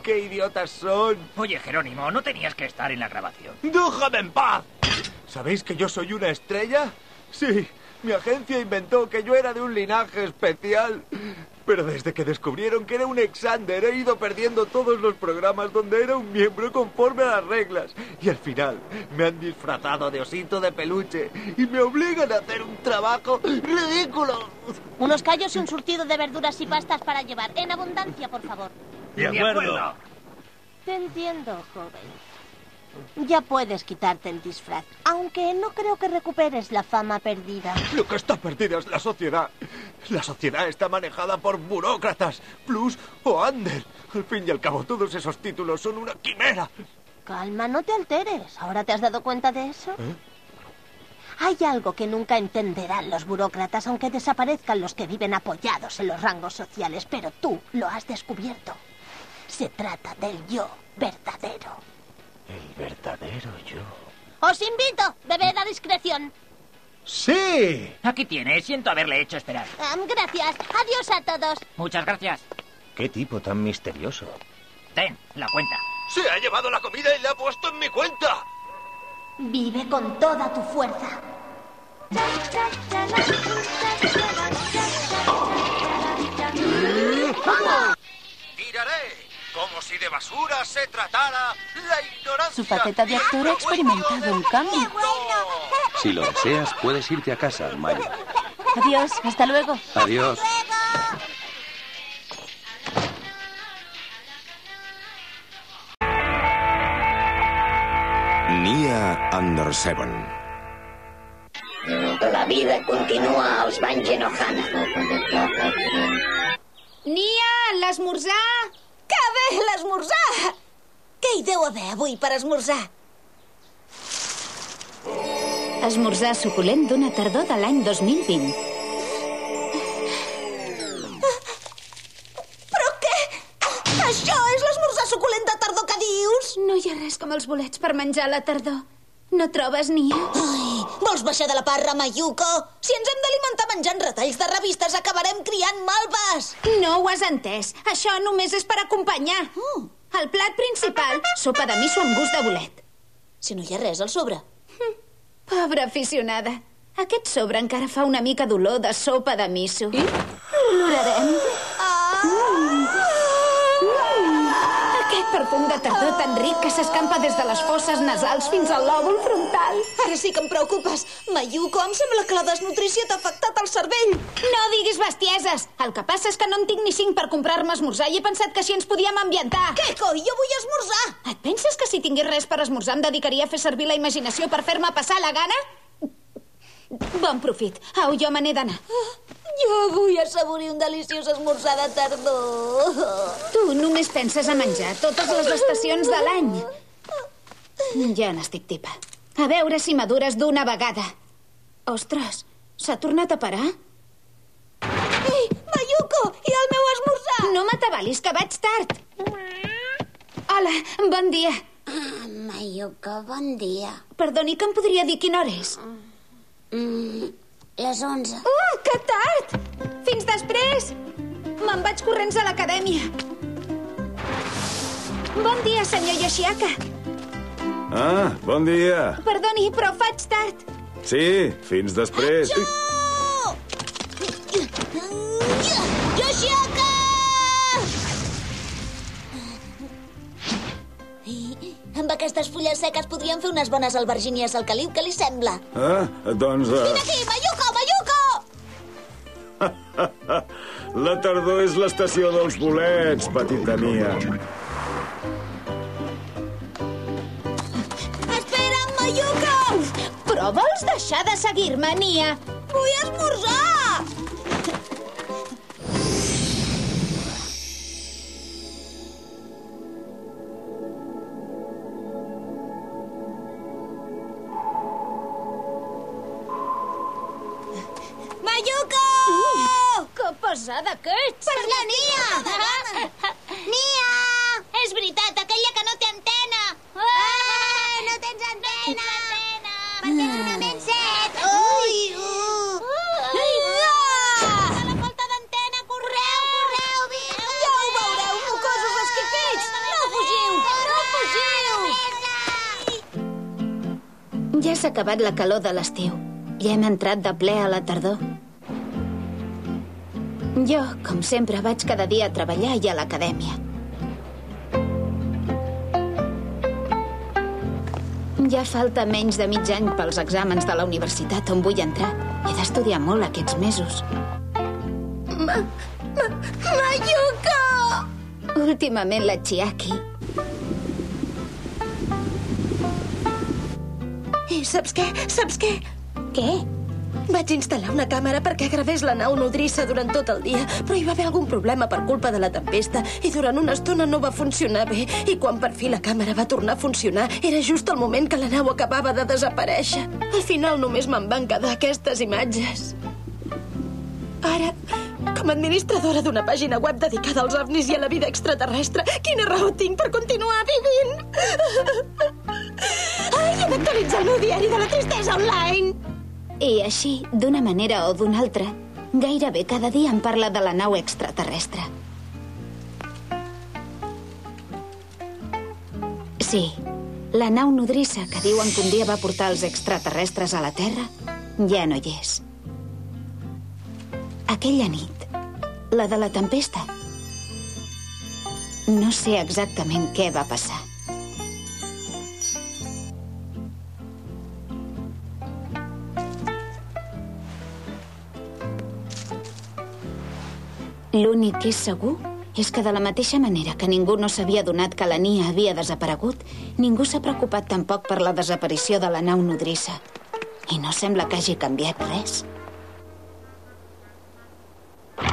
¡Qué idiotas son! Oye, Jerónimo, no tenías que estar en la grabación. ¡Déjame en paz! ¿Sabéis que yo soy una estrella? Sí, mi agencia inventó que yo era de un linaje especial. Pero desde que descubrieron que era un Exander, he ido perdiendo todos los programas donde era un miembro conforme a las reglas. Y al final me han disfrazado de osito de peluche y me obligan a hacer un trabajo ridículo. Unos callos y un surtido de verduras y pastas para llevar. En abundancia, por favor. De acuerdo. Te entiendo, joven. Ya puedes quitarte el disfraz, aunque no creo que recuperes la fama perdida. Lo que está perdida es la sociedad. La sociedad está manejada por burócratas, plus o under. Al fin y al cabo, todos esos títulos son una quimera. Calma, no te alteres. ¿Ahora te has dado cuenta de eso? Hay algo que nunca entenderán los burócratas, aunque desaparezcan los que viven apoyados en los rangos sociales, pero tú lo has descubierto. Se trata del yo verdadero. El verdadero yo. ¡Os invito! ¡Bebed a discreción! ¡Sí! Aquí tienes, siento haberle hecho esperar. Gracias. Adiós a todos. Muchas gracias. ¡Qué tipo tan misterioso! Ten, la cuenta. ¡Se ha llevado la comida y la ha puesto en mi cuenta! Vive con toda tu fuerza. ¡Tiraré! Como si de basura se tratara la ignorancia. Su faceta de actor ha experimentado un cambio. Si lo deseas, puedes irte a casa, Mayo. Adiós, hasta luego. Adiós. Nia and Seven. La vida continua als banys Genohana. Nia, l'esmorzar! Que bé, l'esmorzar! Què hi deu haver avui per esmorzar? Esmorzar suculent d'una tardor de l'any 2020. Però què? Això és l'esmorzar suculent de tardor que dius? No hi ha res com els bolets per menjar a la tardor. No trobes, Nia? Ai, vols baixar de la parra, Mayuko? Si ens hem d'alimentar menjant retalls de revistes, acabarem criant malves. No ho has entès. Això només és per acompanyar. El plat principal, sopa de miso amb gust de bolet. Si no hi ha res al sobre. Pobra aficionada. Aquest sobre encara fa una mica d'olor de sopa de miso. L'olorarem. Aquest perfum de tardor tan ric que s'escampa des de les fosses nasals fins al lòbul frontal. Ara sí que em preocupes. Mayuko, em sembla que la desnutrició t'ha afectat el cervell. No diguis bestieses. El que passa és que no en tinc ni 5 per comprar-me esmorzar i he pensat que així ens podíem ambientar. Què, coi? Jo vull esmorzar. Et penses que si tingués res per esmorzar em dedicaria a fer servir la imaginació per fer-me passar la gana? Bon profit. Au, jo me n'he d'anar. Jo vull assaborir un deliciós esmorzar de tardor. Tu només penses a menjar totes les estacions de l'any. Ja n'estic tipa. A veure si madures d'una vegada. Ostres, s'ha tornat a parar? Ei, Mayuko, i el meu esmorzar? No m'atabalis, que vaig tard. Hola, bon dia. Mayuko, bon dia. Perdoni, que em podria dir quina hora és? Les 11. Que tard! Fins després! Me'n vaig corrents a l'acadèmia. Bon dia, senyor Yoshiaka. Ah, bon dia. Perdoni, però faig tard. Sí, fins després. Yoshiaka! Amb aquestes fulles seques podríem fer unes bones albergínies al caliu, què li sembla? Ah, doncs... Vine aquí, Mayuko, Mayuko! La tardor és l'estació dels bolets, petita Nia. Espera'm, Mayuko! Però vols deixar de seguir-me, Nia? Vull esmorzar! Mayuko! Que pesada que ets! Per la Nia! Nia! És veritat, aquella que no té antena. No tens antena! Perquè ets una ment set! Ui! La falta d'antena! Correu, vinga! Ja ho veureu, mocosos Ja s'ha acabat la calor de l'estiu i hem entrat de ple a la tardor. Jo, com sempre, vaig cada dia a treballar i a l'acadèmia. Ja falta menys de mig any pels exàmens de la universitat on vull entrar. He d'estudiar molt aquests mesos. Mayuko! Últimament la Chiaki. I saps què? Què? Vaig instal·lar una càmera perquè gravés la nau nodrissa durant tot el dia, però hi va haver algun problema per culpa de la tempesta i durant una estona no va funcionar bé. I quan per fi la càmera va tornar a funcionar, era just el moment que la nau acabava de desaparèixer. Al final només me'n van quedar aquestes imatges. Ara, com a administradora d'una pàgina web dedicada als ovnis i a la vida extraterrestre, quina raó tinc per continuar vivint? Ai, he d'actualitzar el meu diari de la tristesa online! I així, d'una manera o d'una altra, gairebé cada dia em parla de la nau extraterrestre. Sí, la nau nodrissa que diuen que un dia va portar els extraterrestres a la Terra ja no hi és. Aquella nit, la de la tempesta, no sé exactament què va passar. L'únic que és segur és que de la mateixa manera que ningú no s'havia adonat que la Nia havia desaparegut, ningú s'ha preocupat tampoc per la desaparició de la nau nodrissa. I no sembla que hagi canviat res.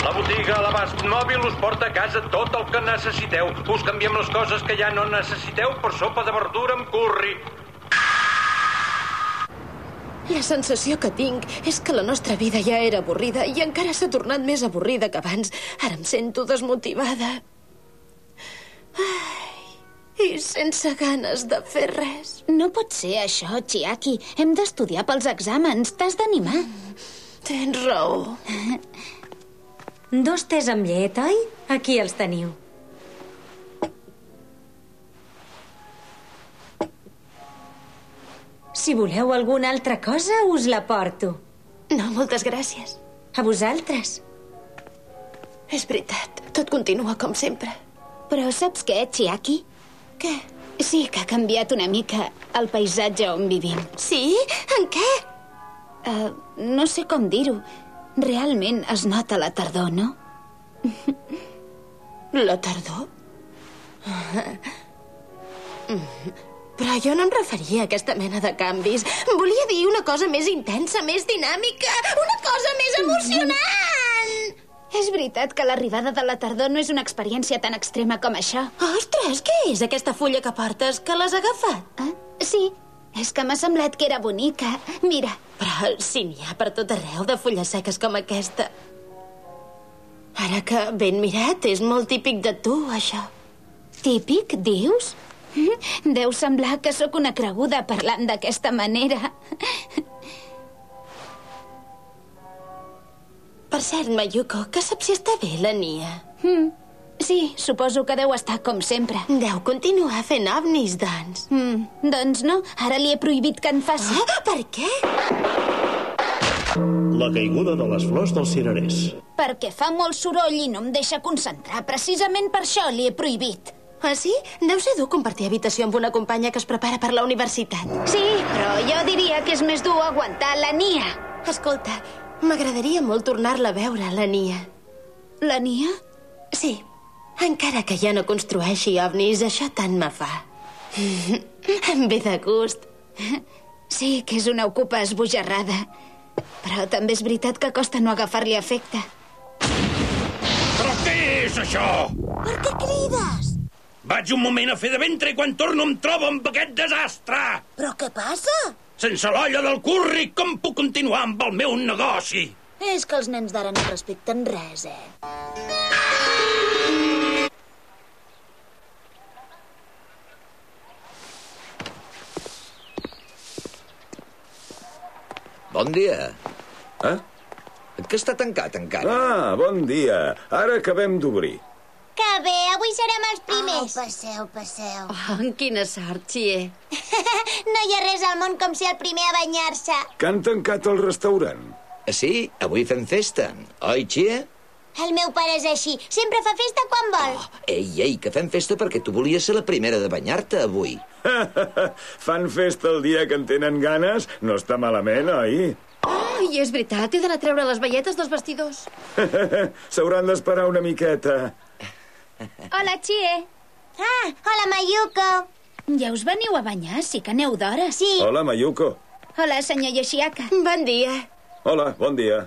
La botiga a l'abast mòbil us porta a casa tot el que necessiteu. Us canviem les coses que ja no necessiteu per sopa de verdura amb curri. La sensació que tinc és que la nostra vida ja era avorrida i encara s'ha tornat més avorrida que abans. Ara em sento desmotivada. Ai, i sense ganes de fer res. No pot ser això, Chiaki. Hem d'estudiar pels exàmens. T'has d'animar. Tens raó. 2 tés amb llet, oi? Aquí els teniu. Si voleu alguna altra cosa, us la porto. No, moltes gràcies. A vosaltres. És veritat, tot continua com sempre. Però saps què, Chiaki? Què? Sí que ha canviat una mica el paisatge on vivim. Sí? En què? No sé com dir-ho. Realment es nota la tardor, no? La tardor? Però jo no em referia a aquesta mena de canvis. Volia dir una cosa més intensa, més dinàmica, una cosa més emocionant! És veritat que l'arribada de la tardor no és una experiència tan extrema com això. Ostres, què és aquesta fulla que portes? Que l'has agafat? Sí, és que m'ha semblat que era bonica. Mira. Però si n'hi ha per tot arreu de fulles seques com aquesta. Ara que ben mirat, és molt típic de tu, això. Típic, dius? Deu semblar que sóc una creguda parlant d'aquesta manera. Per cert, Mayuko, que saps si està bé la Nia? Sí, suposo que deu estar com sempre. Deu continuar fent ovnis, doncs. Doncs no, ara li he prohibit que en faci. Per què? La caiguda de les flors dels cirerers. Perquè fa molt soroll i no em deixa concentrar. Precisament per això li he prohibit. Ah, sí? Deu ser dur compartir habitació amb una companya que es prepara per la universitat. Sí, però jo diria que és més dur aguantar la Nia. Escolta, m'agradaria molt tornar-la a veure, la Nia. La Nia? Sí. Encara que ja no construeixi ovnis, això tant me fa. Em ve de gust. Sí, que és una ocupa esbojarrada. Però també és veritat que costa no agafar-li efecte. Però què és això? Per què crides? Vaig un moment a fer de ventre i quan torno em trobo amb aquest desastre. Però què passa? Sense l'olla del curri, com puc continuar amb el meu negoci? És que els nens d'ara no respecten res, Bon dia. Que està tancat encara? Ah, bon dia. Ara acabem d'obrir. Que bé, avui serem els primers. Passeu. Oh, quina sort, Xie. No hi ha res al món com ser el primer a banyar-se. Que han tancat el restaurant. Sí, avui fem festa. Oi, Xie? El meu pare és així. Sempre fa festa quan vol. Ei, que fem festa perquè tu volies ser la primera de banyar-te avui. Fan festa el dia que en tenen ganes? No està malament, oi? Oh, i és veritat, he d'anar a treure les baietes dels vestidors. S'hauran d'esperar una miqueta. Hola, Xie. Hola, Mayuko. Ja us veniu a banyar? Sí que aneu d'hora. Sí. Hola, Mayuko. Hola, senyor Yoshiaka. Bon dia. Hola, bon dia.